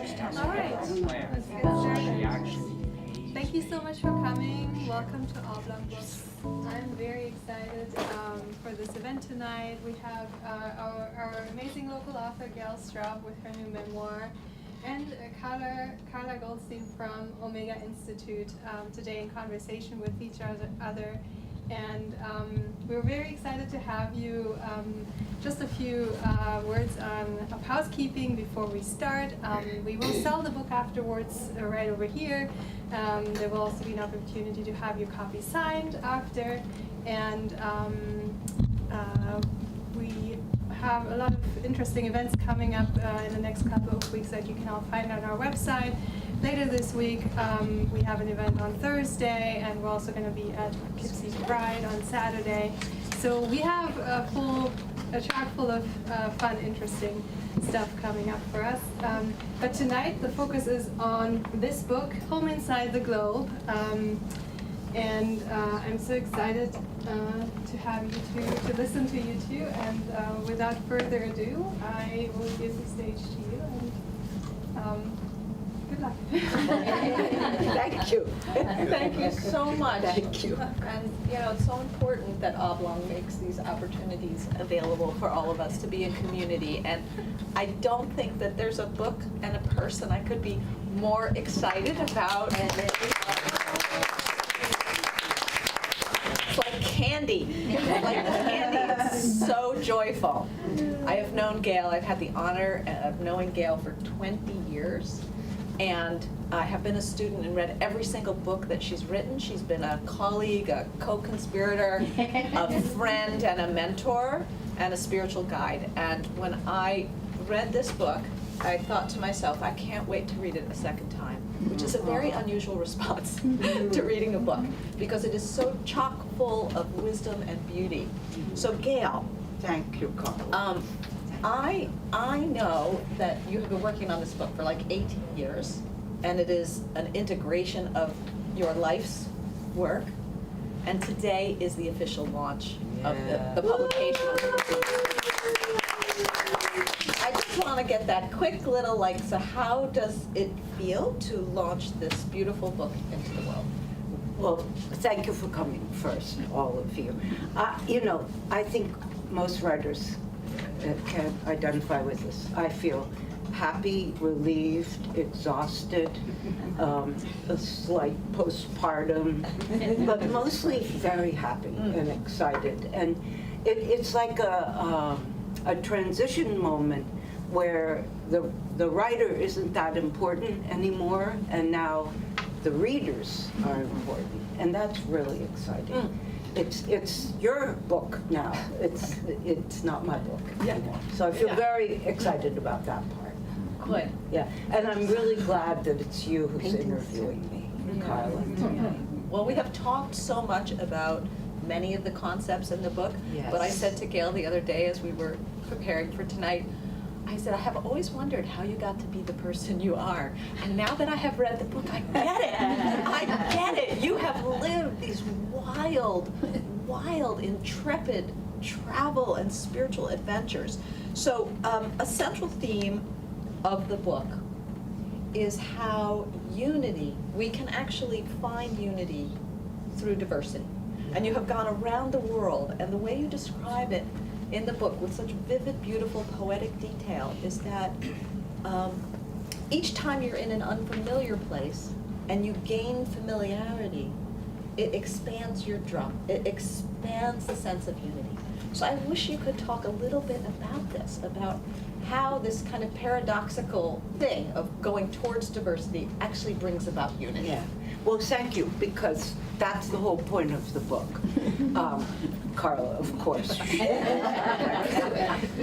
All right, let's get started. Thank you so much for coming. Welcome to Oblong Books. I'm very excited for this event tonight. We have our amazing local author, Gail Straub, with her new memoir, and Carla Goldstein from Omega Institute today in conversation with each other. And we're very excited to have you. Just a few words of housekeeping before we start. We will sell the book afterwards right over here. There will also be an opportunity to have your copy signed after. And we have a lot of interesting events coming up in the next couple of weeks that you can all find on our website. Later this week, we have an event on Thursday, and we're also going to be at Kipsy's Bride on Saturday. So we have a track full of fun, interesting stuff coming up for us. But tonight, the focus is on this book, Home Inside the Globe. And I'm so excited to have you two, to listen to you two. And without further ado, I will give the stage to you. And, good luck. Thank you. Thank you so much. Thank you. And it's so important that Oblong makes these opportunities available for all of us to be a community. And I don't think that there's a book and a person I could be more excited about. It's like candy. Like candy. It's so joyful. I have known Gail. I've had the honor of knowing Gail for 20 years. And I have been a student and read every single book that she's written. She's been a colleague, a co-conspirator, a friend, and a mentor, and a spiritual guide. And when I read this book, I thought to myself, I can't wait to read it a second time, which is a very unusual response to reading a book, because it is so chock full of wisdom and beauty. So Gail. Thank you, Carla. I know that you have been working on this book for like 18 years, and it is an integration of your life's work, and today is the official launch of the publication. I just want to get that quick little so how does it feel to launch this beautiful book into the world? Well, thank you for coming first, all of you. I think most writers can identify with this. I feel happy, relieved, exhausted, a slight postpartum, but mostly very happy and excited. And it's like a transition moment where the writer isn't that important anymore, and now the readers are important, and that's really exciting. It's your book now. It's not my book anymore. So I feel very excited about that part. Good. Yeah, and I'm really glad that it's you who's interviewing me, Carla. Well, we have talked so much about many of the concepts in the book, but I said to Gail the other day as we were preparing for tonight, I said, I have always wondered how you got to be the person you are. And now that I have read the book, I get it. I get it. You have lived these wild, intrepid travel and spiritual adventures. So a central theme of the book is how we can actually find unity through diversity. And you have gone around the world, and the way you describe it in the book with such vivid, beautiful, poetic detail is that each time you're in an unfamiliar place and you gain familiarity, it expands your drum. It expands the sense of unity. So I wish you could talk a little bit about this, about how this kind of paradoxical thing of going towards diversity actually brings about unity. Yeah. Well, thank you, because that's the whole point of the book. Carla, of course.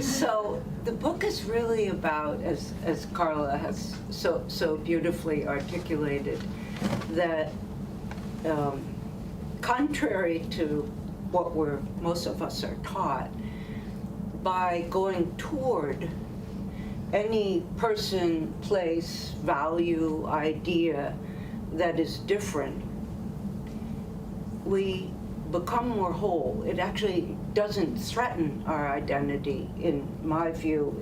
So the book is really about, as Carla has so beautifully articulated, that contrary to what most of us are taught, by going toward any person, place, value, idea that is different, we become more whole. It actually doesn't threaten our identity. In my view,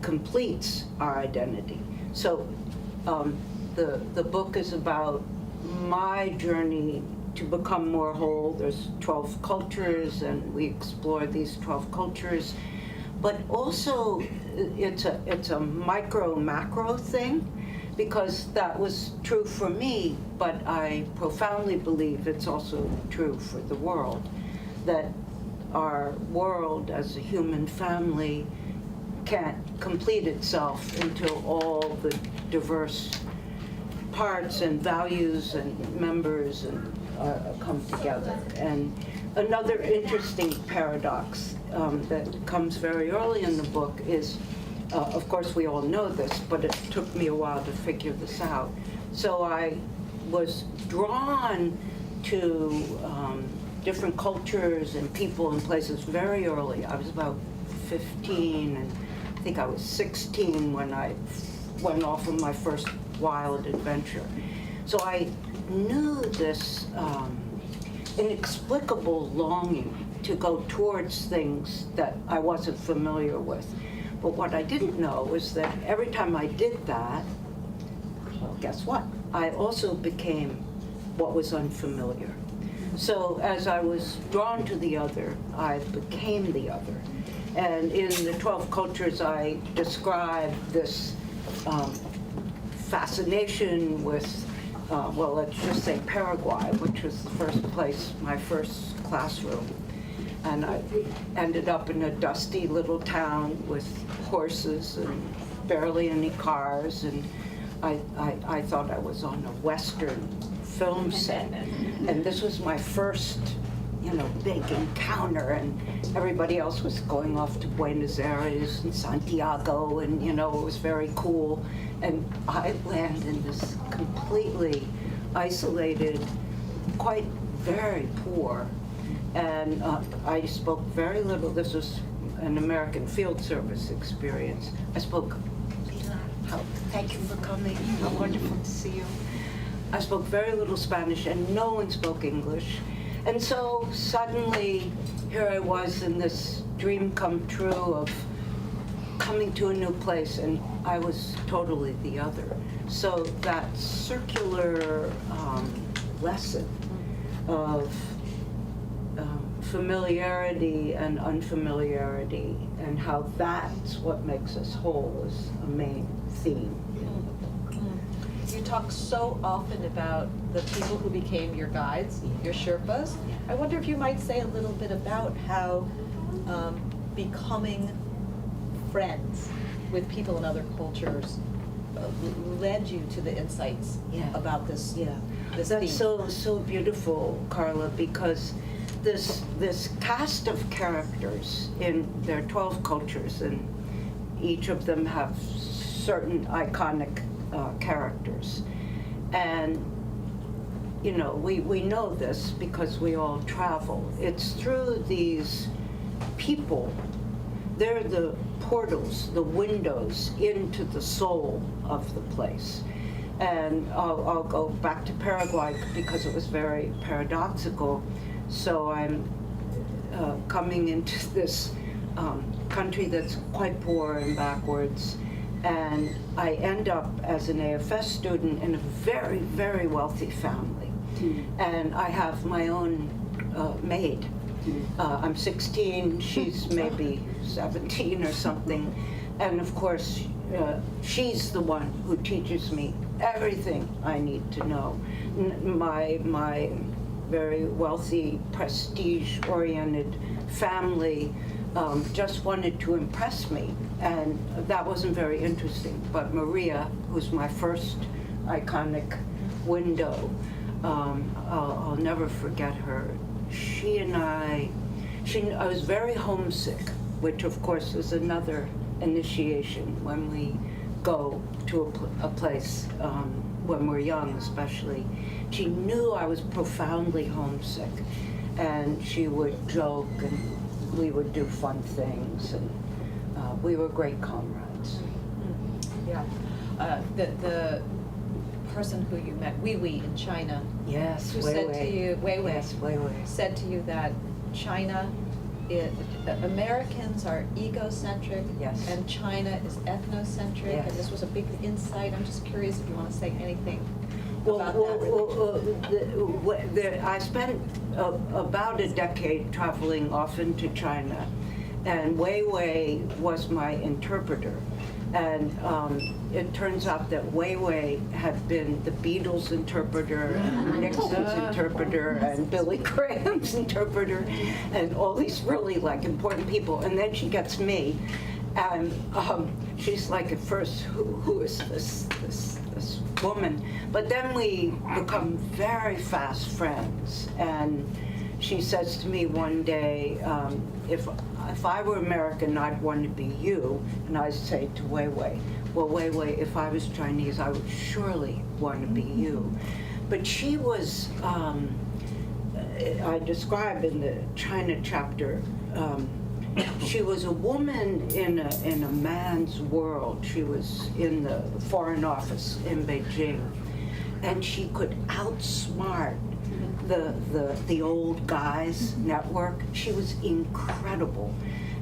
completes our identity. So the book is about my journey to become more whole. There's 12 cultures, and we explore these 12 cultures. But also, it's a micro-macro thing, because that was true for me, but I profoundly believe it's also true for the world, that our world as a human family can't complete itself until all the diverse parts and values and members and come together. And another interesting paradox that comes very early in the book is, of course we all know this, but it took me a while to figure this out. So I was drawn to different cultures and people and places very early. I was about 15, and I think I was 16 when I went off on my first wild adventure. So I knew this inexplicable longing to go towards things that I wasn't familiar with. But what I didn't know was that every time I did that, well, guess what? I also became what was unfamiliar. So as I was drawn to the other, I became the other. And in the 12 cultures, I describe this fascination with, well, let's just say Paraguay, which was the first place, my first classroom. And I ended up in a dusty little town with horses and barely any cars, and I thought I was on a Western film set. And this was my first, big encounter, and everybody else was going off to Buenos Aires and Santiago, and it was very cool. And I land in this completely isolated, quite very poor, and I spoke very little. This was an American field service experience. I spoke, thank you for coming, how wonderful to see you. I spoke very little Spanish, and no one spoke English. And so suddenly, here I was in this dream come true of coming to a new place, and I was totally the other. So that circular lesson of familiarity and unfamiliarity, and how that's what makes us whole, is a main theme. You talk so often about the people who became your guides, your Sherpas. I wonder if you might say a little bit about how becoming friends with people in other cultures led you to the insights about this. This That's theme. so beautiful, Carla, because this cast of characters in their 12 cultures, and each of them have certain iconic characters. And we know this because we all travel. It's through these people. They're the portals, the windows into the soul of the place. And I'll go back to Paraguay because it was very paradoxical. So I'm coming into this country that's quite poor and backwards. And I end up as an AFS student in a very, very wealthy family. And I have my own maid. I'm 16, she's maybe 17 or something. And of course, she's the one who teaches me everything I need to know. My very wealthy, prestige-oriented family just wanted to impress me, and that wasn't very interesting. But Maria, who's my first iconic window, I'll never forget her. I was very homesick, which of course is another initiation when we go to a place when we're young, especially. She knew I was profoundly homesick, and she would joke, and we would do fun things, and we were great comrades. Yeah. The person who you met, Wei Wei in China, Yes, who said to you, Wei Wei, Yes, Wei Wei. said to you that China Americans are egocentric, Yes. and China is ethnocentric, Yes. and this was a big insight. I'm just curious if you want to say anything Well, about that. I spent about a decade traveling often to China, and Weiwei was my interpreter. And it turns out that Weiwei had been the Beatles' interpreter, and Nixon's interpreter, and Billy Graham's interpreter, and all these really like important people. And then she gets me, and she's like, at first, who is this woman? But then we become very fast friends, and she says to me one day, if I were American, I'd want to be you. And I say to Weiwei, well, Weiwei, if I was Chinese, I would surely want to be you. But she was, I describe in the China chapter, she was a woman in a man's world. She was in the Foreign Office in Beijing, and she could outsmart the old guys network. She was incredible.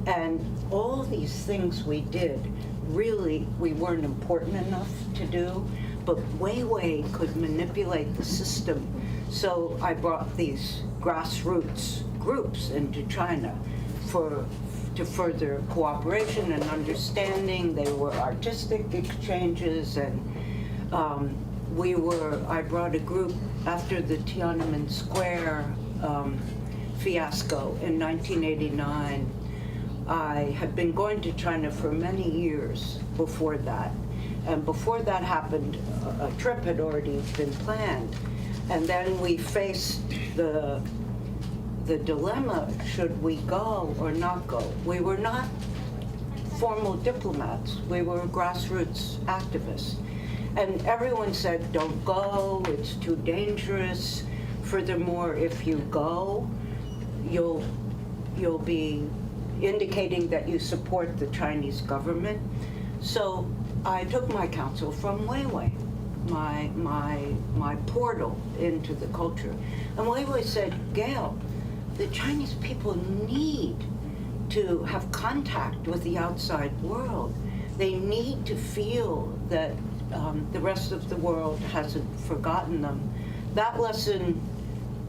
And all these things we did, really, we weren't important enough to do, but Weiwei could manipulate the system. So I brought these grassroots groups into China to further cooperation and understanding. They were artistic exchanges, and I brought a group after the Tiananmen Square fiasco in 1989. I had been going to China for many years before that. And before that happened, a trip had already been planned. And then we faced the dilemma, should we go or not go? We were not formal diplomats. We were grassroots activists. And everyone said, don't go, it's too dangerous. Furthermore, if you go, you'll be indicating that you support the Chinese government. So I took my counsel from Weiwei, my portal into the culture. And Weiwei said, Gail, the Chinese people need to have contact with the outside world. They need to feel that the rest of the world hasn't forgotten them. That lesson,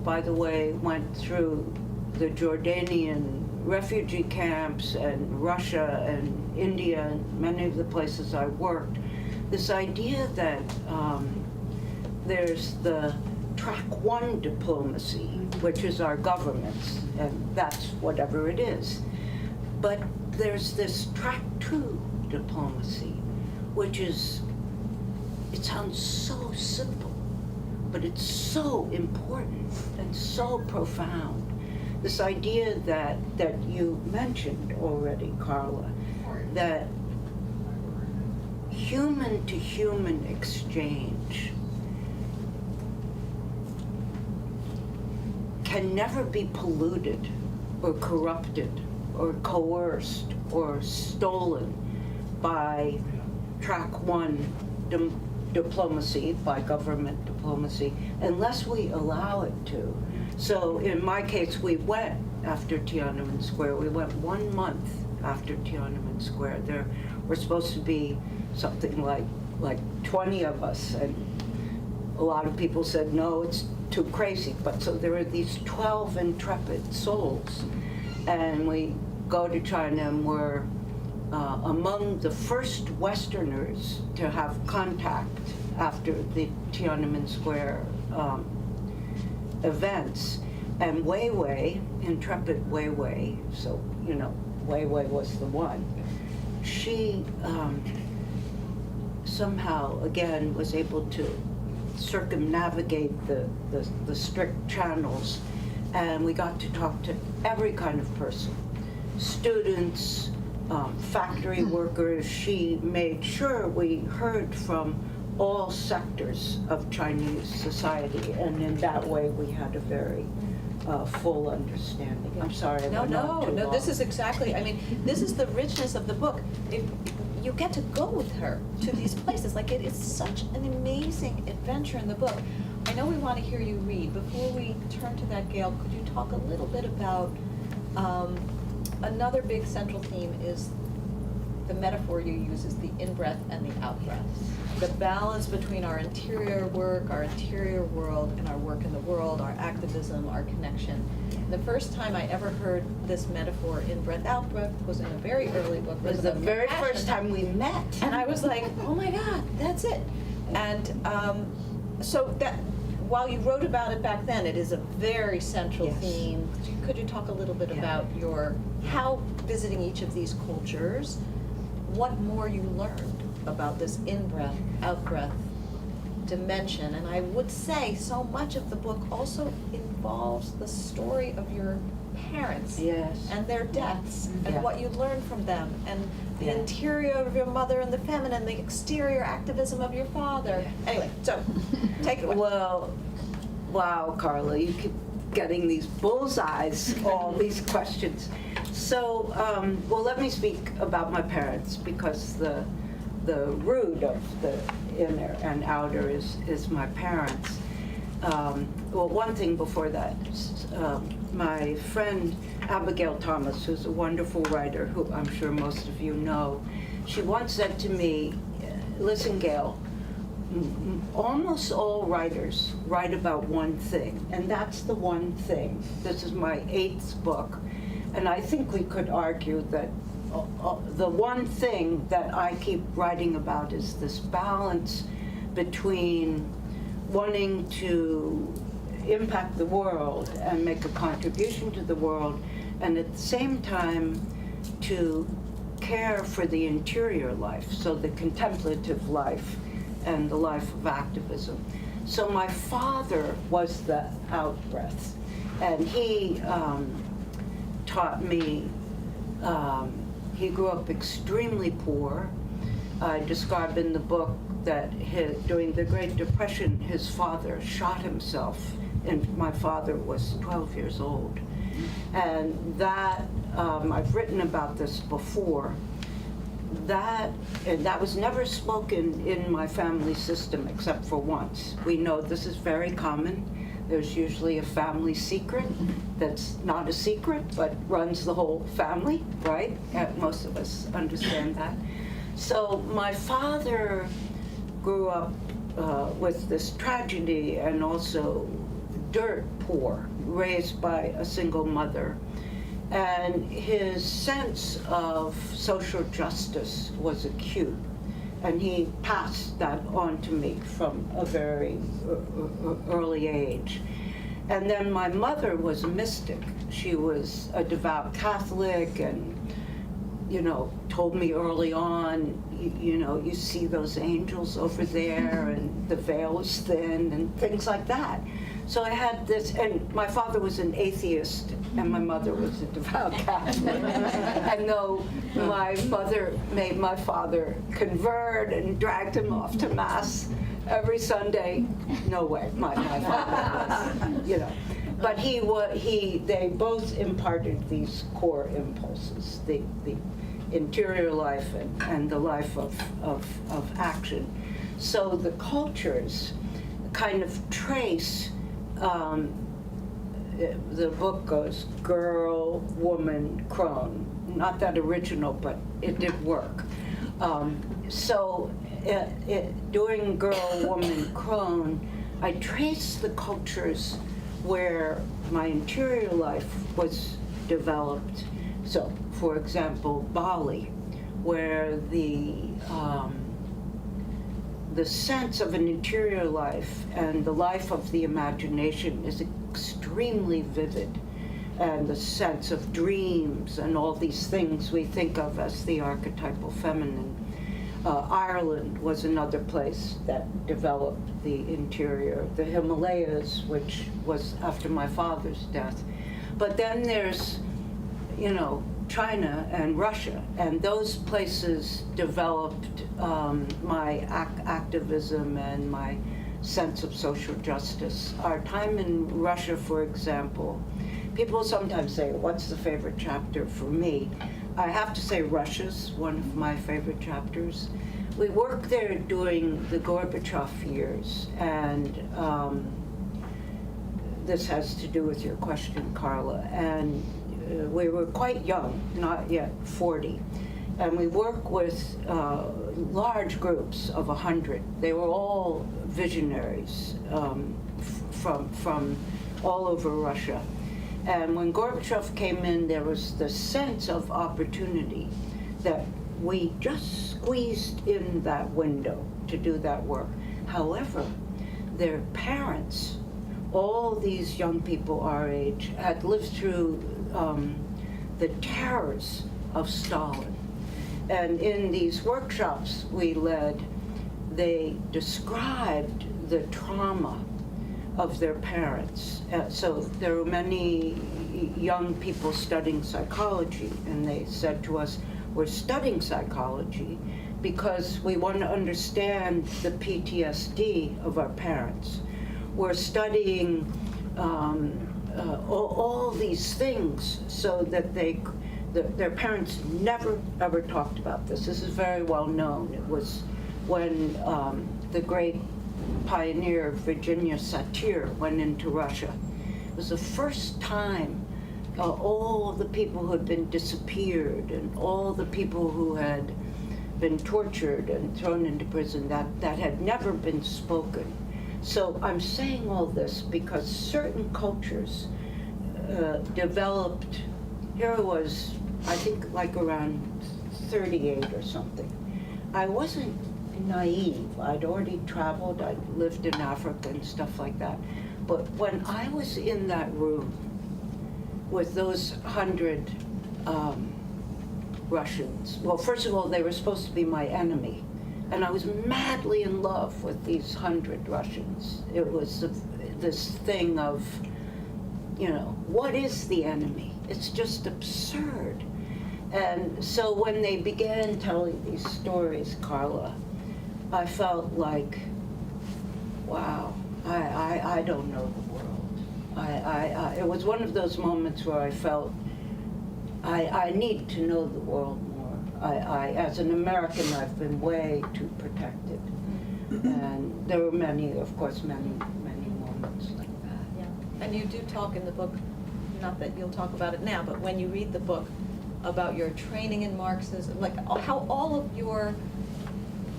by the way, went through the Jordanian refugee camps and Russia and India and many of the places I worked. This idea that there's the track one diplomacy, which is our governments, and that's whatever it is. But there's this track two diplomacy, which is, it sounds so simple, but it's so important and so profound. This idea that you mentioned already, Carla, that human to human exchange can never be polluted or corrupted or coerced or stolen by track one diplomacy, by government diplomacy, unless we allow it to. So in my case, we went after Tiananmen Square. We went 1 month after Tiananmen Square. There were supposed to be something like 20 of us, and a lot of people said, no, it's too crazy. But so there were these 12 intrepid souls, and we go to China, and we're among the first Westerners to have contact after the Tiananmen Square events. And Weiwei, intrepid Weiwei, so, you know, Weiwei was the one. She somehow, again, was able to circumnavigate the strict channels, and we got to talk to every kind of person. Students, factory workers. She made sure we heard from all sectors of Chinese society, and in that way we had a very full understanding. I'm sorry. No, this is exactly, I mean, this is the richness of the book. You get to go with her to these places. Like, it is such an amazing adventure in the book. I know we want to hear you read. Before we turn to that, Gail, could you talk a little bit about another big central theme is the metaphor you use is the in-breath and the out-breath. The balance between our interior work, our interior world, and our work in the world, our activism, our connection. The first time I ever heard this metaphor, in-breath, out-breath, was in a very early book. It was the very first time we met. And I was like, oh my God, that's it. And so that, while you wrote about it back then, it is a very central Yes. theme. Could you talk a little bit about how visiting each of these cultures, what more you learned about this in-breath, out-breath dimension? And I would say so much of the book also involves the story of your parents and their deaths and what you learned from them, and the interior of your mother and the feminine, the exterior activism of your father. Anyway, so take it away. Well, wow, Carla, you keep getting these bullseyes, all these questions. So, well, let me speak about my parents, because the root of the inner and outer is my parents. Well, one thing before that, my friend Abigail Thomas, who's a wonderful writer, who I'm sure most of you know, she once said to me, listen, Gail, almost all writers write about one thing, and that's the one thing. This is my 8th book, and I think we could argue that the one thing that I keep writing about is this balance between wanting to impact the world and make a contribution to the world, and at the same time to care for the interior life, so the contemplative life and the life of activism. So my father was the out-breath, and he taught me, he grew up extremely poor. I describe in the book that during the Great Depression, his father shot himself, and my father was 12 years old. And that, I've written about this before, that was never spoken in my family system except for once. We know this is very common. There's usually a family secret that's not a secret, but runs the whole family, right? Most of us understand that. So my father grew up with this tragedy, and also dirt poor, raised by a single mother. And his sense of social justice was acute, and he passed that on to me from a very early age. And then my mother was a mystic. She was a devout Catholic, and told me early on, you see those angels over there, and the veil is thin, and things like that. So I had this, and my father was an atheist, and my mother was a devout Catholic. And though my mother made my father convert and dragged him off to Mass every Sunday, no way, my father was, But they both imparted these core impulses, the interior life and the life of action. So the cultures kind of trace, the book goes girl, woman, crone. Not that original, but it did work. So doing girl, woman, crone, I traced the cultures where my interior life was developed. So, for example, Bali, where the sense of an interior life and the life of the imagination is extremely vivid, and the sense of dreams and all these things we think of as the archetypal feminine. Ireland was another place that developed the interior, the Himalayas, which was after my father's death. But then there's, China and Russia, and those places developed my activism and my sense of social justice. Our time in Russia, for example, people sometimes say, what's the favorite chapter for me? I have to say Russia's one of my favorite chapters. We worked there during the Gorbachev years, and this has to do with your question, Carla. And we were quite young, not yet 40. And we work with large groups of 100. They were all visionaries from all over Russia. And when Gorbachev came in, there was the sense of opportunity that we just squeezed in that window to do that work. However, their parents, all these young people our age, had lived through the terrors of Stalin. And in these workshops we led, they described the trauma of their parents. So there were many young people studying psychology, and they said to us, we're studying psychology because we want to understand the PTSD of our parents. We're studying all these things so that their parents never ever talked about this. This is very well known. It was when the great pioneer Virginia Satir went into Russia. It was the first time all the people who had been disappeared and all the people who had been tortured and thrown into prison, that had never been spoken. So I'm saying all this because certain cultures developed. Here I was, I think like around 38 or something. I wasn't naive. I'd already traveled, I'd lived in Africa and stuff like that. But when I was in that room with those 100 Russians, well, first of all, they were supposed to be my enemy. And I was madly in love with these 100 Russians. It was this thing of, what is the enemy? It's just absurd. And so when they began telling these stories, Carla, I felt like, wow, I don't know the world. It was one of those moments where I felt I need to know the world more. As an American, I've been way too protected. And there were many, of course, many moments like that. Yeah. And you do talk in the book, not that you'll talk about it now, but when you read the book, about your training in Marxism, like how all of your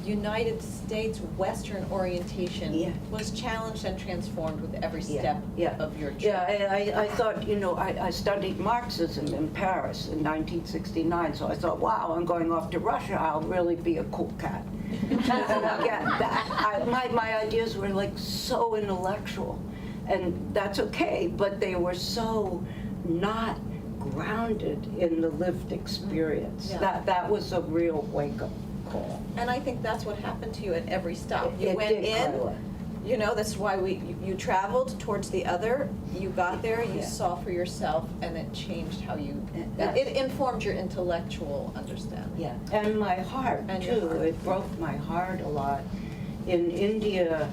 United States Western orientation was challenged and transformed with every step of your trip. Yeah, I thought, I studied Marxism in Paris in 1969, so I thought, wow, I'm going off to Russia, I'll really be a cool cat. My ideas were like so intellectual, and that's okay, but they were so not grounded in the lived experience. That was a real wake-up call. And I think that's what happened to you at every stop. You It went did, in, Carla. that's why you traveled towards the other, you got there, you saw for yourself, and it changed how it informed your intellectual understanding. Yeah, and my heart too. It broke my heart a lot. In India,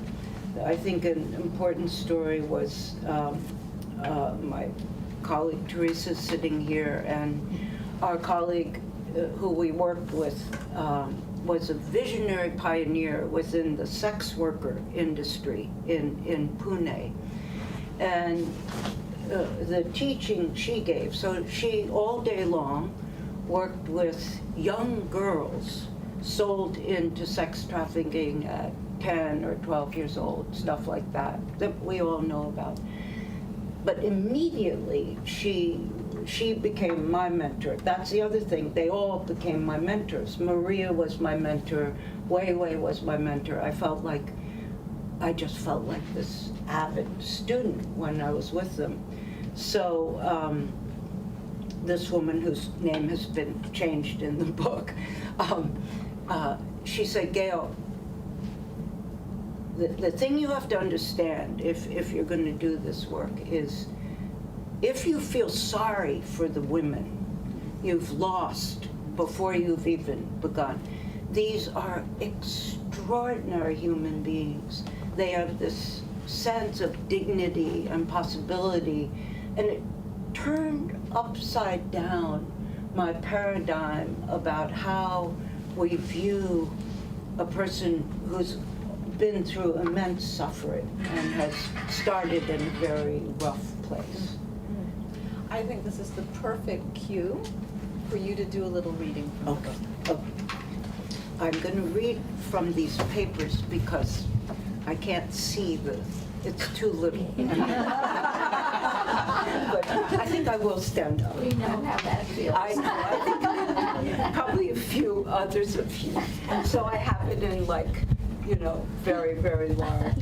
I think an important story was my colleague Teresa sitting here, and our colleague who we worked with was a visionary pioneer within the sex worker industry in Pune. And the teaching she gave, so she all day long worked with young girls sold into sex trafficking at 10 or 12 years old, stuff like that we all know about. But immediately she became my mentor. That's the other thing. They all became my mentors. Maria was my mentor. Wei Wei was my mentor. I just felt like this avid student when I was with them. So this woman whose name has been changed in the book, she said, Gail, the thing you have to understand if you're going to do this work is if you feel sorry for the women you've lost before you've even begun, these are extraordinary human beings. They have this sense of dignity and possibility, and it turned upside down my paradigm about how we view a person who's been through immense suffering and has started in a very rough place. I think this is the perfect cue for you to do a little reading from the Okay. book. Okay. I'm going to read from these papers because I can't see it's too little. But I think I will stand up. We know how that feels. I know, I think probably a few others of you. So I have it in very, very large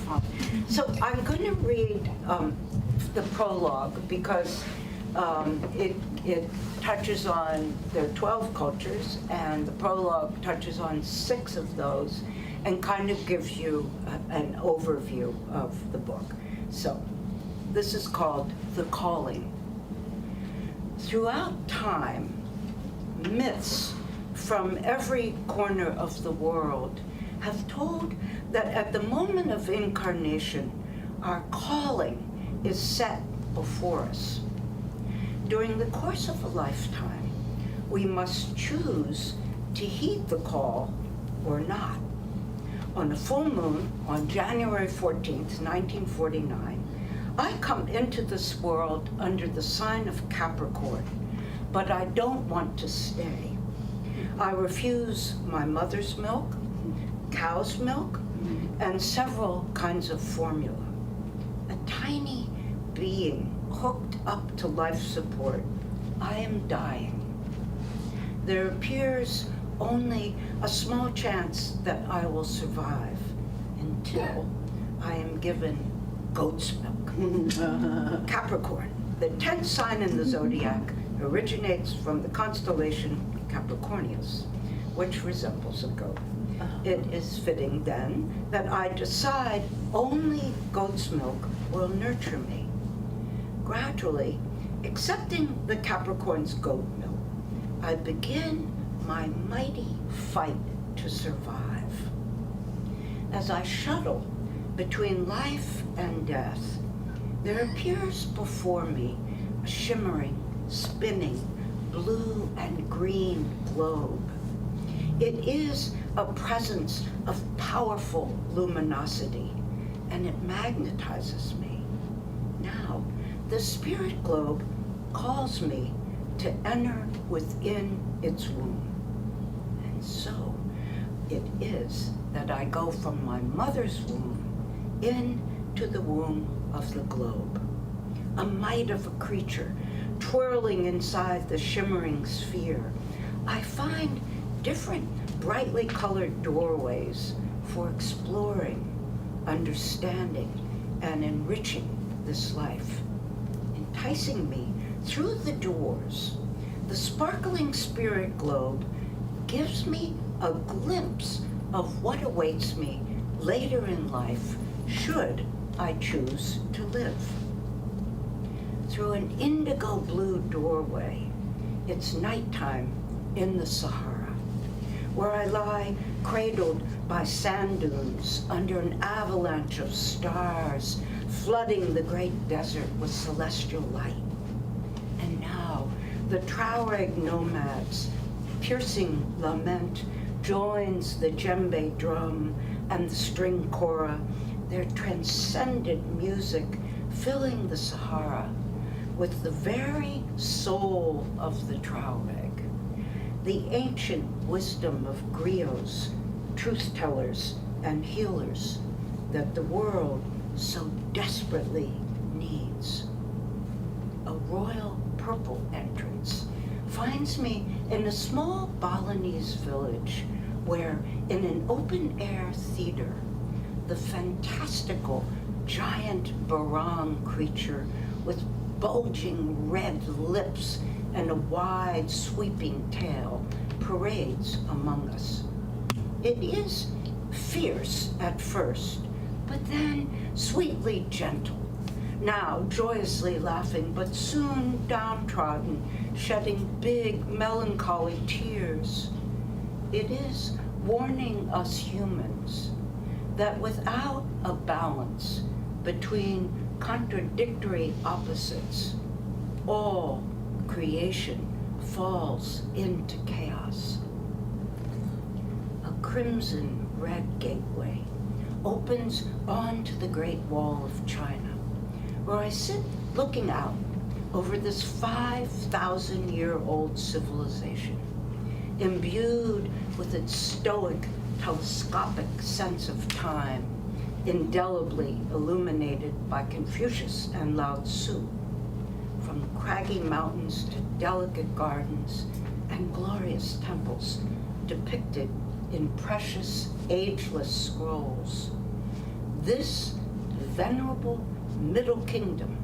font. So I'm going to read the prologue because it touches on, there are 12 cultures, and the prologue touches on 6 of those and kind of gives you an overview of the book. So this is called The Calling. Throughout time, myths from every corner of the world have told that at the moment of incarnation, our calling is set before us. During the course of a lifetime, we must choose to heed the call or not. On a full moon, on January 14th, 1949, I come into this world under the sign of Capricorn, but I don't want to stay. I refuse my mother's milk, cow's milk, and several kinds of formula. A tiny being hooked up to life support, I am dying. There appears only a small chance that I will survive until I am given goat's milk. Capricorn, the 10th sign in the zodiac, originates from the constellation Capricornius, which resembles a goat. It is fitting then that I decide only goat's milk will nurture me. Gradually, accepting the Capricorn's goat milk, I begin my mighty fight to survive. As I shuttle between life and death, there appears before me a shimmering, spinning, blue and green globe. It is a presence of powerful luminosity, and it magnetizes me. Now, the spirit globe calls me to enter within its womb. And so it is that I go from my mother's womb into the womb of the globe. A mite of a creature twirling inside the shimmering sphere. I find different brightly colored doorways for exploring, understanding, and enriching this life. Enticing me through the doors, the sparkling spirit globe gives me a glimpse of what awaits me later in life should I choose to live. Through an indigo blue doorway, it's nighttime in the Sahara, where I lie cradled by sand dunes under an avalanche of stars, flooding the great desert with celestial light. And now, the Tuareg nomads' piercing lament joins the djembe drum and the string kora, their transcendent music filling the Sahara with the very soul of the Tuareg, the ancient wisdom of griots, truth-tellers, and healers that the world so desperately needs. A royal purple entrance finds me in a small Balinese village where, in an open-air theater, the fantastical giant barong creature with bulging red lips and a wide sweeping tail parades among us. It is fierce at first, but then sweetly gentle, now joyously laughing, but soon downtrodden, shedding big melancholy tears. It is warning us humans that without a balance between contradictory opposites, all creation falls into chaos. A crimson red gateway opens onto the Great Wall of China, where I sit looking out over this 5,000-year-old civilization, imbued with its stoic, telescopic sense of time, indelibly illuminated by Confucius and Lao Tzu, from craggy mountains to delicate gardens and glorious temples depicted in precious, ageless scrolls. This venerable Middle Kingdom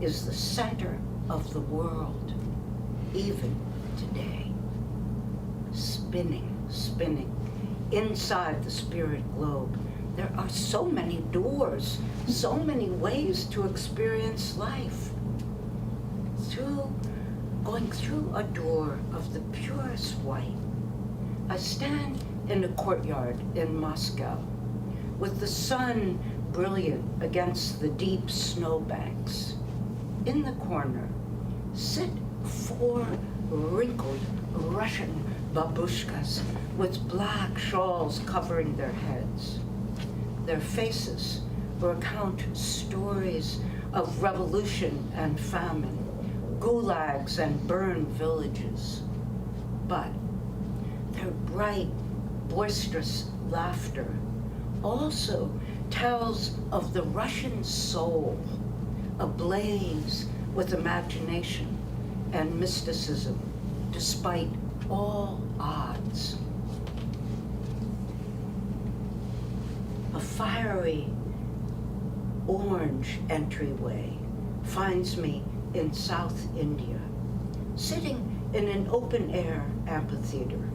is the center of the world, even today. Spinning, inside the spirit globe, there are so many doors, so many ways to experience life. Going through a door of the purest white, I stand in a courtyard in Moscow, with the sun brilliant against the deep snowbanks. In the corner sit 4 wrinkled Russian babushkas with black shawls covering their heads. Their faces recount stories of revolution and famine, gulags and burned villages. But their bright, boisterous laughter also tells of the Russian soul, ablaze with imagination and mysticism, despite all odds. A fiery orange entryway finds me in South India, sitting in an open-air amphitheater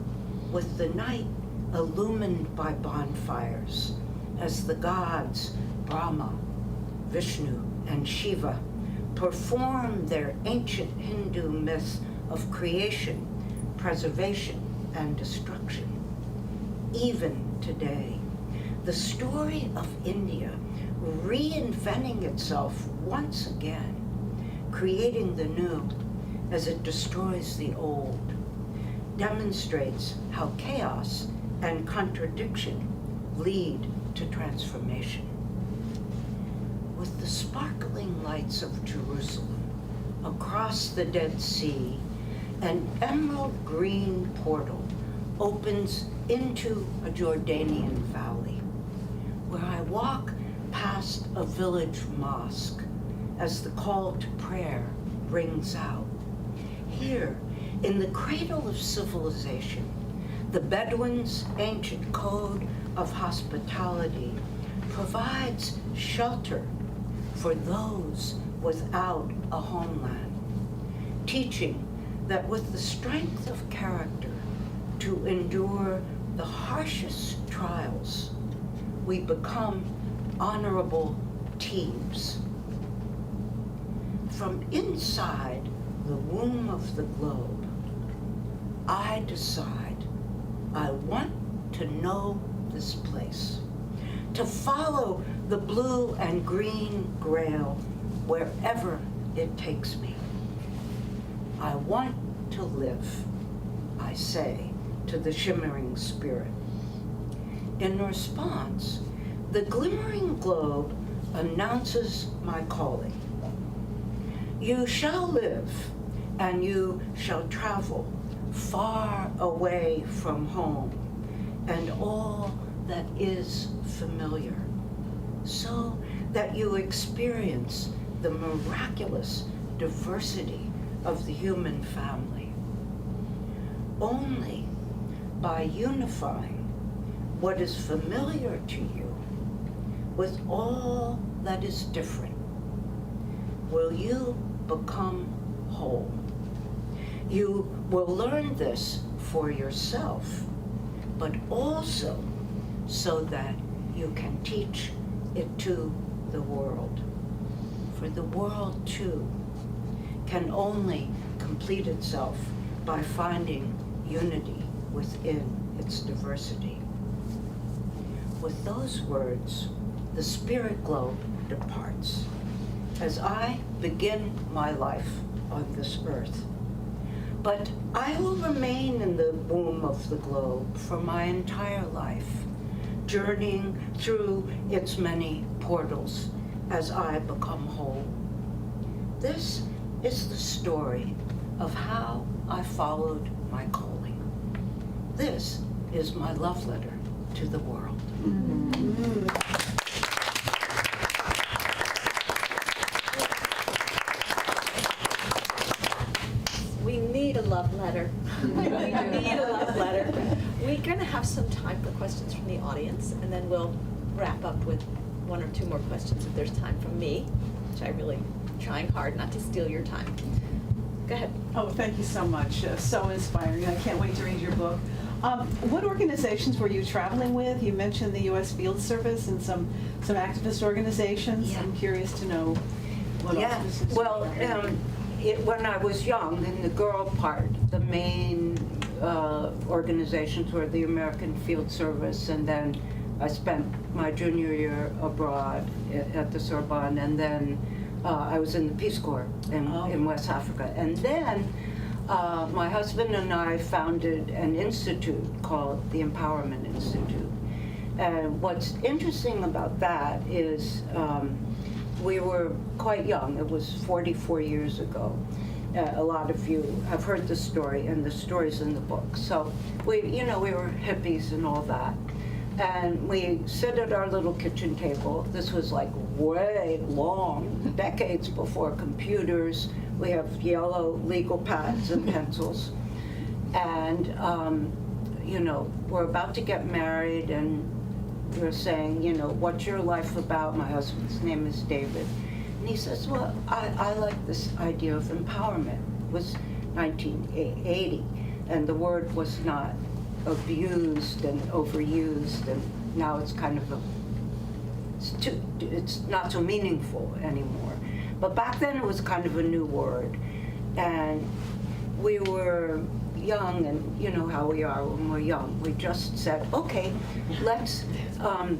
with the night illumined by bonfires as the gods Brahma, Vishnu, and Shiva perform their ancient Hindu myth of creation, preservation, and destruction. Even today, the story of India reinventing itself once again, creating the new as it destroys the old, demonstrates how chaos and contradiction lead to transformation. With the sparkling lights of Jerusalem across the Dead Sea, an emerald green portal opens into a Jordanian valley, where I walk past a village mosque as the call to prayer rings out. Here, in the cradle of civilization, the Bedouins' ancient code of hospitality provides shelter for those without a homeland, teaching that with the strength of character to endure the harshest trials, we become honorable teams. From inside the womb of the globe, I decide I want to know this place, to follow the blue and green grail wherever it takes me. I want to live, I say to the shimmering spirit. In response, the glimmering globe announces my calling. You shall live, and you shall travel far away from home and all that is familiar, so that you experience the miraculous diversity of the human family. Only by unifying what is familiar to you with all that is different will you become whole. You will learn this for yourself, but also so that you can teach it to the world. For the world, too, can only complete itself by finding unity within its diversity. With those words, the spirit globe departs as I begin my life on this earth. But I will remain in the womb of the globe for my entire life, journeying through its many portals as I become whole. This is the story of how I followed my calling. This is my love letter to the world. We need a love letter. We need a love letter. We're going to have some time for questions from the audience, and then we'll wrap up with one or two more questions if there's time from me, which I really trying hard not to steal your time. Go ahead. Oh, thank you so much. So inspiring. I can't wait to read your book. What organizations were you traveling with? You mentioned the U.S. Field Service and some activist organizations. Yeah. I'm curious to know what Yeah, offices. well, when I was young, in the girl part, the main organizations were the American Field Service, and then I spent my junior year abroad at the Sorbonne, and then I was in the Peace Corps in West Africa. And then my husband and I founded an institute called the Empowerment Institute. And what's interesting about that is we were quite young. It was 44 years ago. A lot of you have heard the story, and the story's in the book. So we were hippies and all that. And we sit at our little kitchen table. This was like way long, decades before computers. We have yellow legal pads and pencils. And, we're about to get married, and we're saying, what's your life about? My husband's name is David. And he says, well, I like this idea of empowerment. It was 1980, and the word was not abused and overused, and now it's kind of it's not so meaningful anymore. But back then it was kind of a new word, and we were young, and you know how we are when we're young. We just said, okay, let's.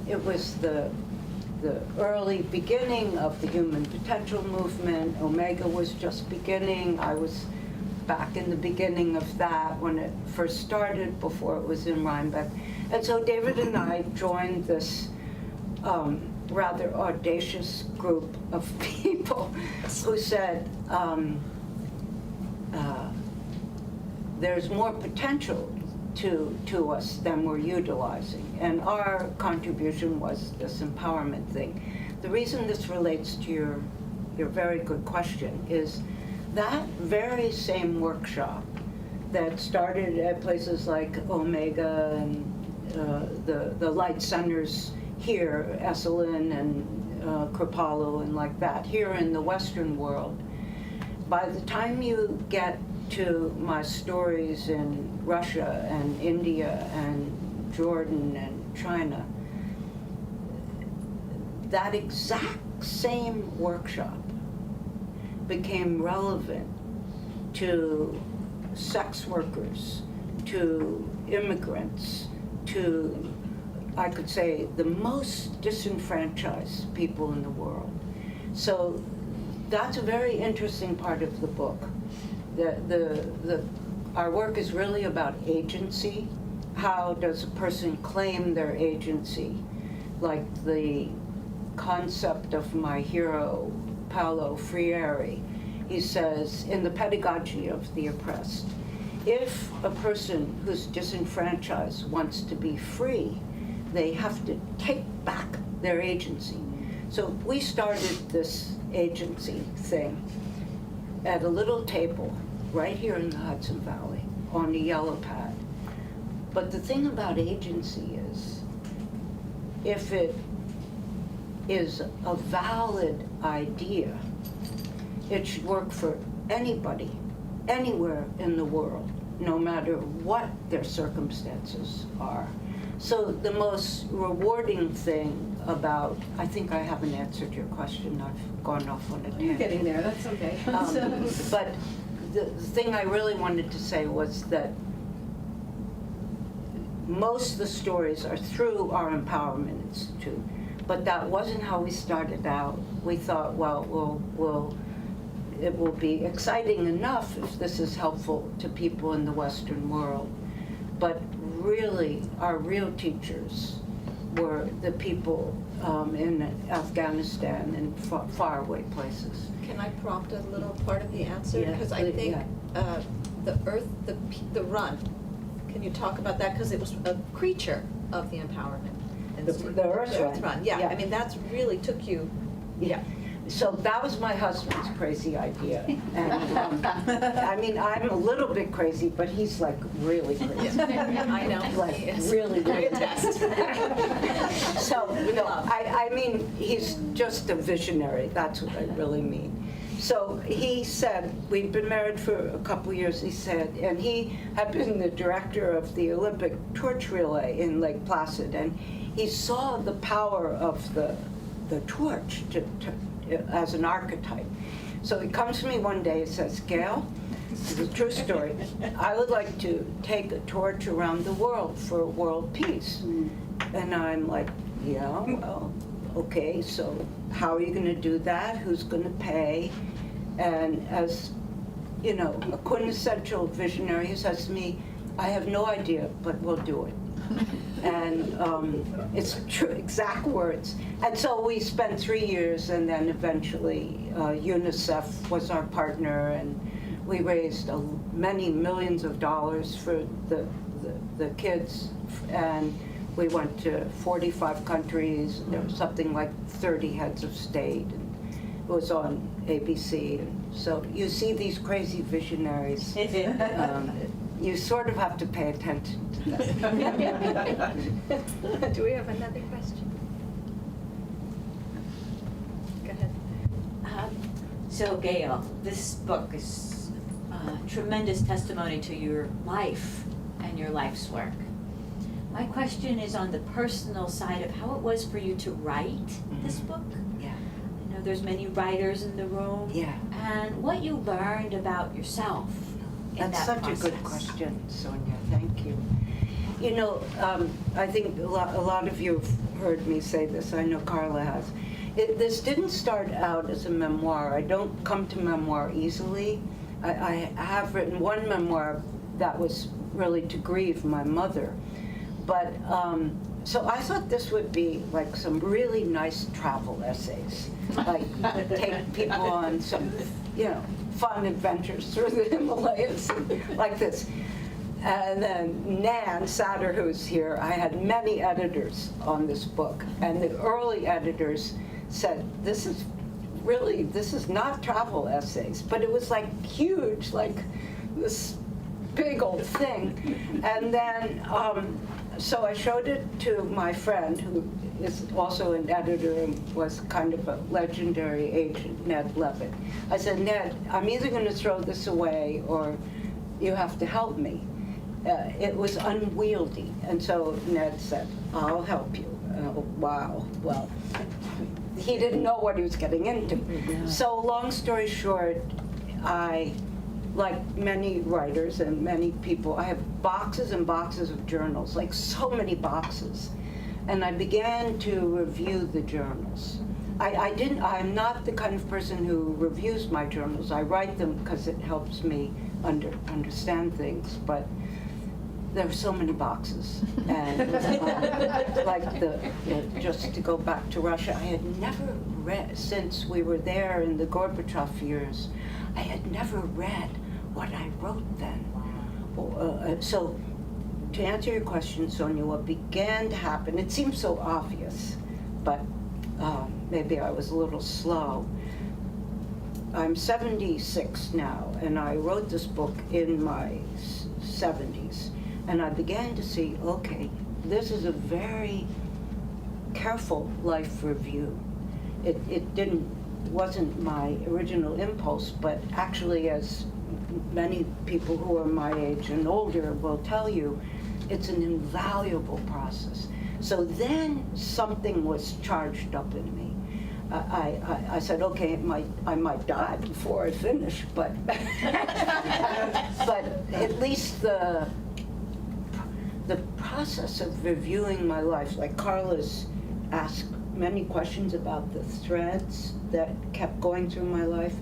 It was the early beginning of the human potential movement. Omega was just beginning. I was back in the beginning of that when it first started, before it was in Rhinebeck. And so David and I joined this rather audacious group of people who said, there's more potential to us than we're utilizing. And our contribution was this empowerment thing. The reason this relates to your very good question is that very same workshop that started at places like Omega and the light centers here, Esalen and Kripalu and like that, here in the Western world, by the time you get to my stories in Russia and India and Jordan and China, that exact same workshop became relevant to sex workers, to immigrants, to, I could say, the most disenfranchised people in the world. So that's a very interesting part of the book. Our work is really about agency. How does a person claim their agency? Like the concept of my hero, Paulo Freire. He says, in the pedagogy of the oppressed, if a person who's disenfranchised wants to be free, they have to take back their agency. So we started this agency thing at a little table right here in the Hudson Valley on the yellow pad. But the thing about agency is, if it is a valid idea, it should work for anybody, anywhere in the world, no matter what their circumstances are. So the most rewarding thing about, I think I haven't answered your question, I've gone off on a tangent. You're getting there, that's okay. But the thing I really wanted to say was that most of the stories are through our Empowerment Institute, but that wasn't how we started out. We thought, well, it will be exciting enough if this is helpful to people in the Western world. But really, our real teachers were the people in Afghanistan and faraway places. Can I prompt a little part of the answer? Yeah, Because I think yeah. the earth, the run, can you talk about that? Because it was a creature of the empowerment. And The earth run. Yeah, Yeah. I mean, that's really took you, Yeah. So that was my husband's crazy idea. And I mean, I'm a little bit crazy, but he's like really crazy. I know. Like He is. really, I really. attest. So, you know, I mean, he's just a visionary. That's what I really mean. So he said, we'd been married for a couple years, he said, and he had been the director of the Olympic torch relay in Lake Placid, and he saw the power of the torch as an archetype. So he comes to me one day and says, Gail, this is a true story, I would like to take a torch around the world for world peace. And I'm like, yeah, well, okay, so how are you going to do that? Who's going to pay? And as, you know, a quintessential visionary, he says to me, I have no idea, but we'll do it. And it's true, exact words. And so we spent 3 years, and then eventually UNICEF was our partner, and we raised many millions of dollars for the kids, and we went to 45 countries. There was something like 30 heads of state, and it was on ABC. And so you see these crazy visionaries. You sort of have to pay attention to them. Do we have another question? Go ahead. So Gail, this book is tremendous testimony to your life and your life's work. My question is on the personal side of how it was for you to write this book. Yeah. I know there's many writers in the room. Yeah. And what you learned about yourself in That's that such process. a good question, Sonia. Thank you. You know, I think a lot of you have heard me say this. I know Carla has. This didn't start out as a memoir. I don't come to memoir easily. I have written one memoir that was really to grieve my mother. But, so I thought this would be like some really nice travel essays. Like take people on some, you know, fun adventures through the Himalayas, like this. And then Nan Satter, who's here, I had many editors on this book. And the early editors said, this is not travel essays. But it was like huge, like this big old thing. And then, so I showed it to my friend, who is also an editor and was kind of a legendary agent, Ned Levitt. I said, Ned, I'm either going to throw this away or you have to help me. It was unwieldy. And so Ned said, I'll help you. Wow. Well, he didn't know what he was getting into. Yeah. So long story short, I, like many writers and many people, I have boxes and boxes of journals, like so many boxes. And I began to review the journals. I'm not the kind of person who reviews my journals. I write them because it helps me understand things, but there were so many boxes. And like just to go back to Russia, I had never read, since we were there in the Gorbachev years, I had never read what I wrote then. So to answer your question, Sonia, what began to happen, it seems so obvious, but maybe I was a little slow. I'm 76 now, and I wrote this book in my 70s. And I began to see, okay, this is a very careful life review. It wasn't my original impulse, but actually, as many people who are my age and older will tell you, it's an invaluable process. So then something was charged up in me. I said, okay, I might die before I finish, but but at least the process of reviewing my life, like Carla's asked many questions about the threads that kept going through my life.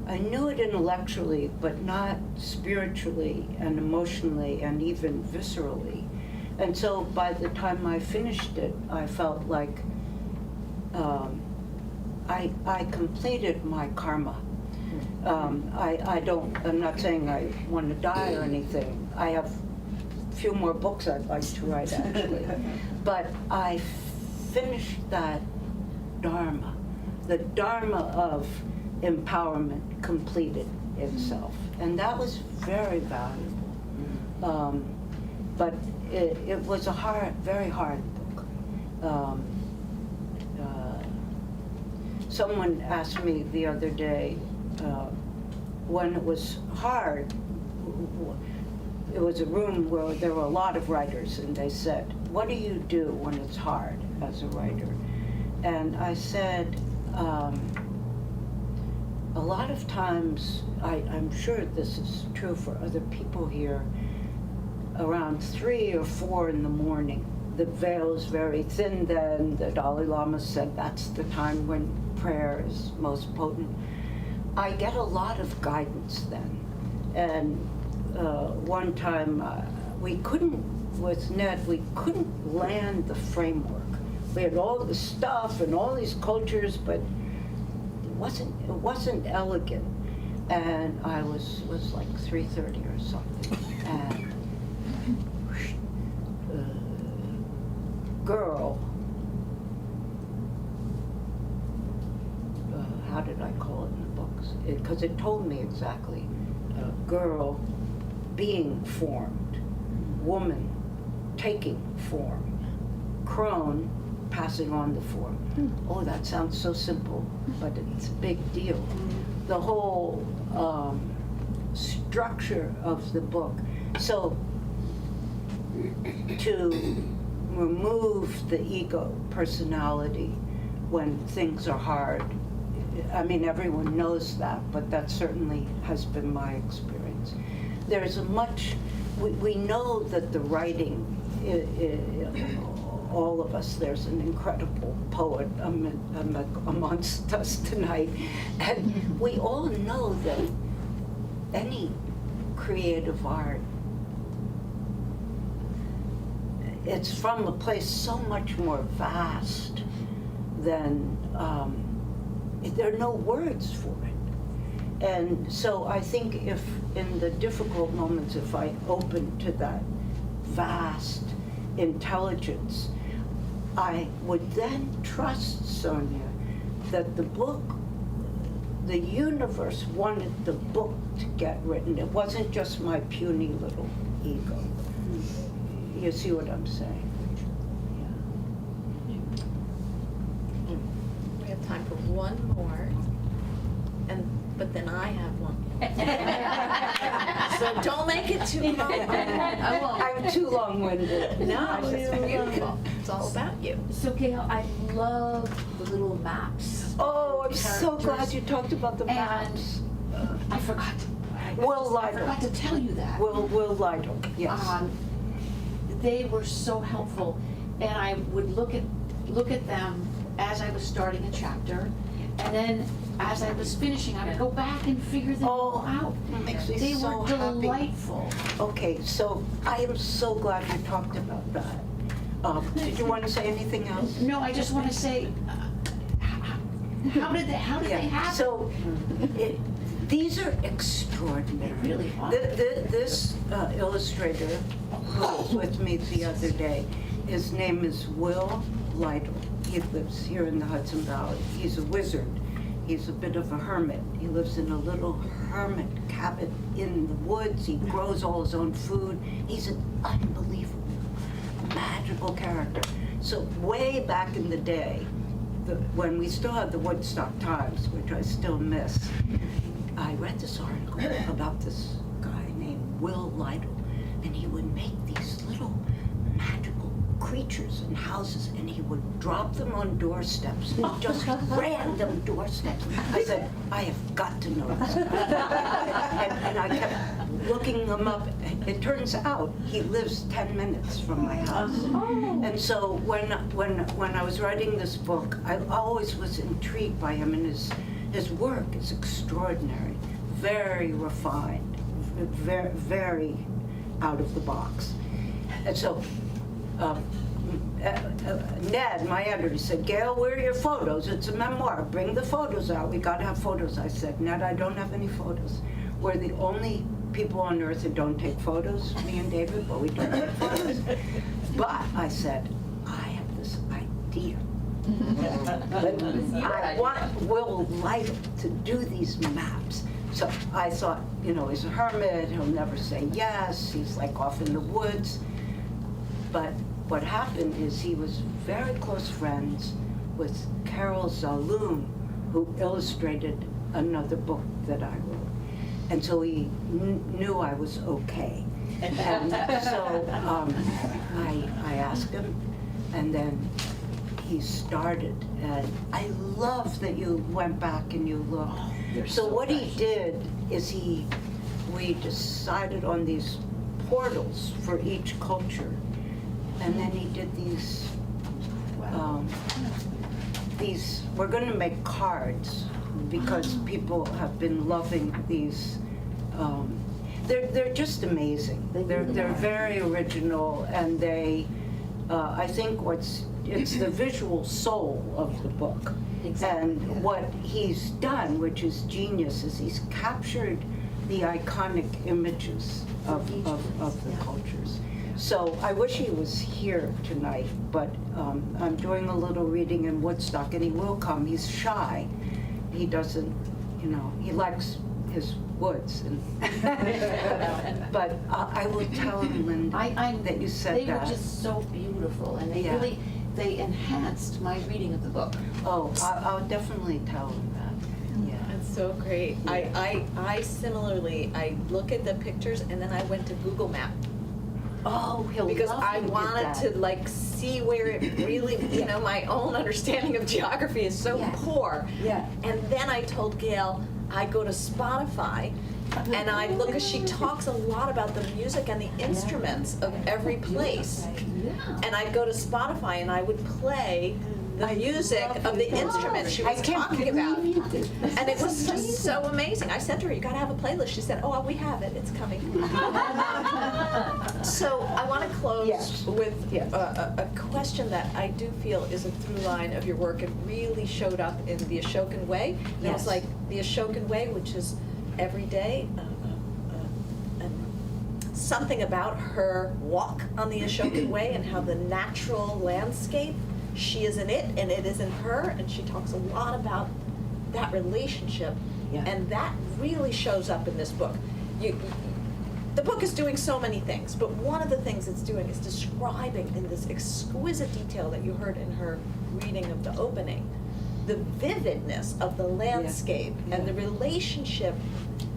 I knew it intellectually, but not spiritually and emotionally and even viscerally. And so by the time I finished it, I felt like I completed my karma. I'm not saying I want to die or anything. I have a few more books I'd like to write, actually. But I finished that dharma. The dharma of empowerment completed itself. And that was very valuable. But it was a very hard book. Someone asked me the other day, when it was hard, it was a room where there were a lot of writers, and they said, what do you do when it's hard as a writer? And I said, a lot of times, I'm sure this is true for other people here, around 3 or 4 in the morning, the veil is very thin then. The Dalai Lama said that's the time when prayer is most potent. I get a lot of guidance then. And one time with Ned, we couldn't land the framework. We had all the stuff and all these cultures, but it wasn't elegant. And I was like 3:30 or something. And girl, how did I call it in the books? Because it told me exactly. Girl being formed, woman taking form, crone passing on the form. Oh, that sounds so simple, but it's a big deal. The whole structure of the book. So to remove the ego personality when things are hard, I mean, everyone knows that, but that certainly has been my experience. There's we know that the writing, all of us, there's an incredible poet amongst us tonight, and we all know that any creative art, it's from a place so much more vast than, there are no words for it. And so I think if in the difficult moments, if I open to that vast intelligence, I would then trust Sonia that the book, the universe wanted the book to get written. It wasn't just my puny little ego. You see what I'm saying? We have time for one more, but then I have one. So don't make it too long. I'm too long-winded. No, it's beautiful. It's all about you. So Gail, I love the little maps. Oh, I'm so glad Characters. you talked about the maps. I forgot. Will I Lytle. forgot to tell you that. Will Lytle, yes. They were so helpful, and I would look at them as I was starting a chapter, and then as I was finishing, I would go back and figure them all out. That makes me They so were happy. delightful. Okay, so I am so glad you talked about that. Did you want to say anything else? No, I just want to say, how did they happen? So, these are extraordinary. They really are. This illustrator who was with me the other day, his name is Will Lytle. He lives here in the Hudson Valley. He's a wizard. He's a bit of a hermit. He lives in a little hermit cabin in the woods. He grows all his own food. He's an unbelievable, magical character. So way back in the day, when we still had the Woodstock Times, which I still miss, I read this article about this guy named Will Lytle, and he would make these little magical creatures in houses, and he would drop them on doorsteps, just random doorsteps. I said, I have got to know this guy. and I kept looking him up. It turns out he lives 10 minutes from my house. And so when I was writing this book, I always was intrigued by him, and his work is extraordinary, very refined, very, very out of the box. And so Ned, my editor, said, Gail, where are your photos? It's a memoir. Bring the photos out. We got to have photos. I said, Ned, I don't have any photos. We're the only people on earth that don't take photos, me and David, but we don't take photos. But I said, I have this idea. I want Will Lytle to do these maps. So I thought, you know, he's a hermit, he'll never say yes, he's like off in the woods. But what happened is he was very close friends with Carol Zaloom, who illustrated another book that I wrote. And so he knew I was okay. And so I asked him, and then he started. And I love that you went back and you looked. So what he did is we decided on these portals for each culture. And then he did these, we're going to make cards because people have been loving these. They're just amazing. They're very original, and they, I think it's the visual soul of the book. Exactly. And what he's done, which is genius, is he's captured the iconic images of the cultures. So I wish he was here tonight, but I'm doing a little reading in Woodstock, and he will come. He's shy. He doesn't, you know, he likes his woods. But I will tell him, Linda, that you said they that. They were just so beautiful, and they really, they enhanced my reading of the book. Oh, I'll definitely tell him that. Yeah. That's so great. Yeah. I similarly, I look at the pictures and then I went to Google Map. Oh, he'll Because love I you did wanted that. to like see where it really, you know, my own understanding of geography is so poor. Yeah. And then I told Gail, I go to Spotify and I look, as she talks a lot about the music and the instruments of every place. And I'd go to Spotify and I would play the music of the instruments she was talking about. And it was just so amazing. I said to her, you gotta have a playlist. She said, oh, we have it, it's coming. So I wanna close with a question that I do feel is a through line of your work. It really showed up in the Ashokan Way. And it was like the Ashokan Way, which is every day, something about her walk on the Ashokan Way and how the natural landscape, she is in it and it is in her, and she talks a lot about that relationship, and that really shows up in this book. The book is doing so many things, but one of the things it's doing is describing in this exquisite detail that you heard in her reading of the opening, the vividness of the landscape and the relationship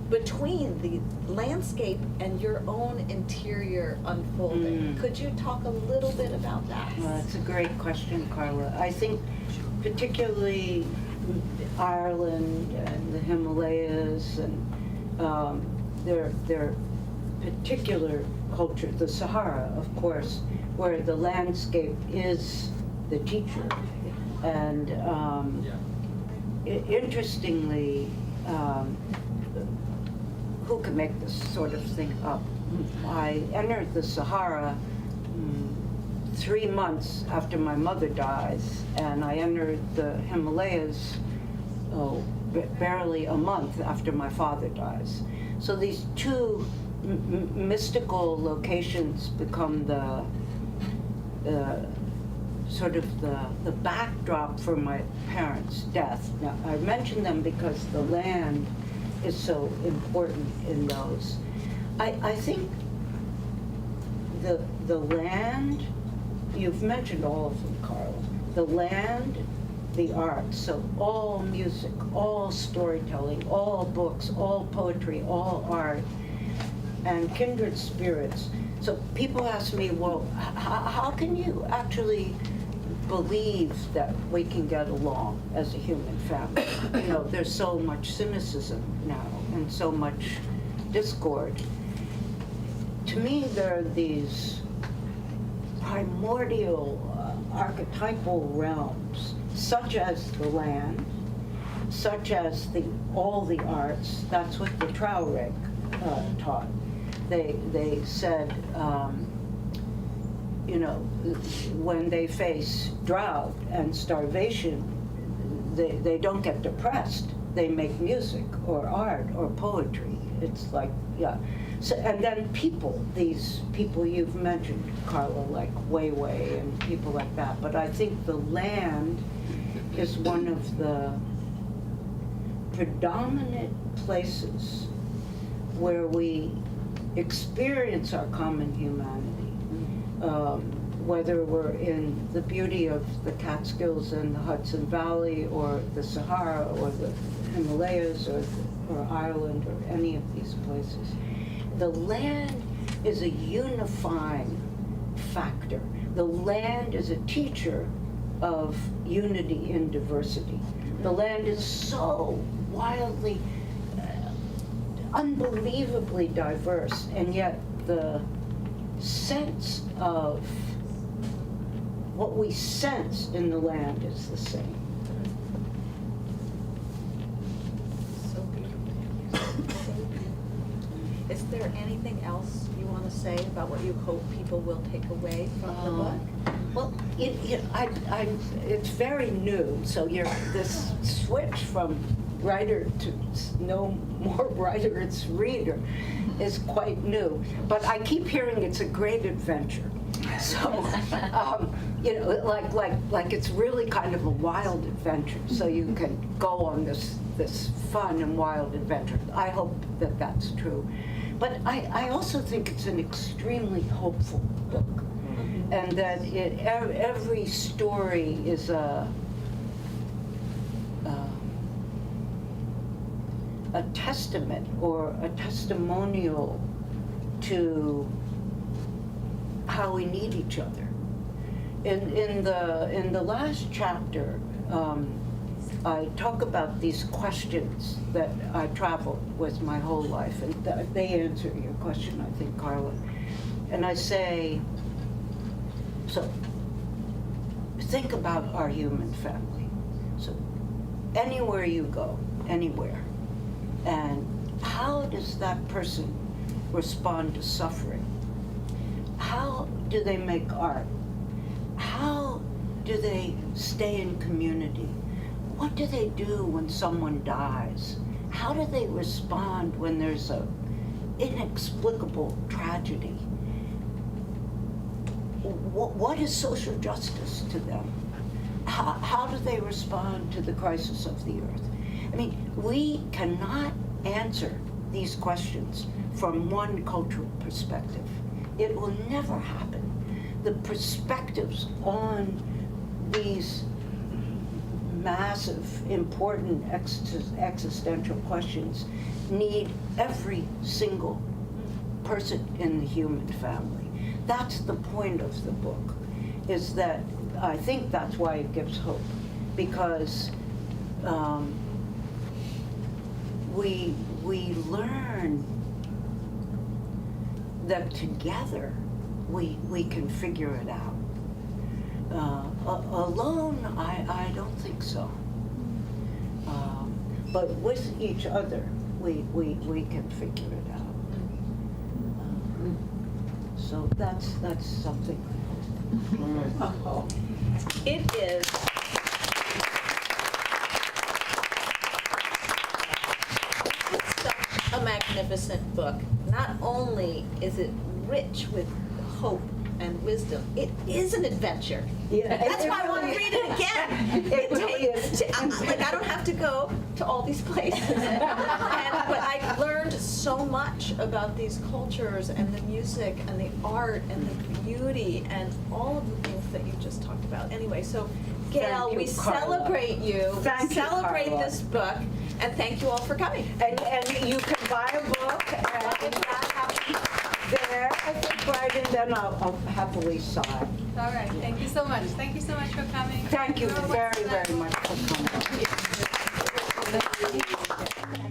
between the landscape and your own interior unfolding. Could you talk a little bit about that? Well, that's a great question, Carla. I think particularly Ireland and the Himalayas and their particular culture, the Sahara, of course, where the landscape is the teacher. And interestingly, who can make this sort of thing up? I entered the Sahara 3 months after my mother dies, and I entered the Himalayas barely a month after my father dies. So these two mystical locations become the sort of the backdrop for my parents' death. Now, I mention them because the land is so important in those. I think the land, you've mentioned all of them, Carla. The land, the arts, so all music, all storytelling, all books, all poetry, all art, and kindred spirits. So people ask me, well, how can you actually believe that we can get along as a human family? You know, there's so much cynicism now and so much discord. To me, there are these primordial archetypal realms, such as the land, such as all the arts. That's what the Tuareg taught. They said, you know, when they face drought and starvation, they don't get depressed. They make music or art or poetry. It's like, yeah. So, and then people, these people you've mentioned, Carla, like Weiwei and people like that. But I think the land is one of the predominant places where we experience our common humanity. Whether we're in the beauty of the Catskills and the Hudson Valley, or the Sahara, or the Himalayas, or Ireland, or any of these places. The land is a unifying factor. The land is a teacher of unity in diversity. The land is so wildly, unbelievably diverse, and yet the sense of what we sense in the land is the same. So beautiful. Is there anything else you want to say about what you hope people will take away from the book? Well, it's very new, so this switch from writer to no more writer, it's reader, is quite new. But I keep hearing it's a great adventure. So, you know, like it's really kind of a wild adventure. So you can go on this fun and wild adventure. I hope that that's true. But I also think it's an extremely hopeful book, and that every story is a testament or a testimonial to how we need each other. In the last chapter, I talk about these questions that I traveled with my whole life, and they answer your question, I think, Carla. And I say, so think about our human family. So anywhere you go, anywhere, and how does that person respond to suffering? How do they make art? How do they stay in community? What do they do when someone dies? How do they respond when there's an inexplicable tragedy? What is social justice to them? How do they respond to the crisis of the earth? I mean, we cannot answer these questions from one cultural perspective. It will never happen. The perspectives on these massive, important existential questions need every single person in the human family. That's the point of the book, is that I think that's why it gives hope, because we learn that together we can figure it out. Alone, I don't think so. But with each other, we can figure it out. So that's something. It is such a magnificent book. Not only is it rich with hope and wisdom, it is an adventure. Yeah, That's why I want to read it again. It really is. Like, I don't have to go to all these places. But I learned so much about these cultures and the music and the art and the beauty and all of the things that you just talked about. Anyway, so Gail, Thank you, we Carla. celebrate you. Thank you, Celebrate Carla. this book, and thank you all for coming. And you can buy a book, and that happens there, I think, right, and then I'll happily sign. All right, thank you so much. Thank you so much for coming. Thank you Whoever very, wants to- very much for coming.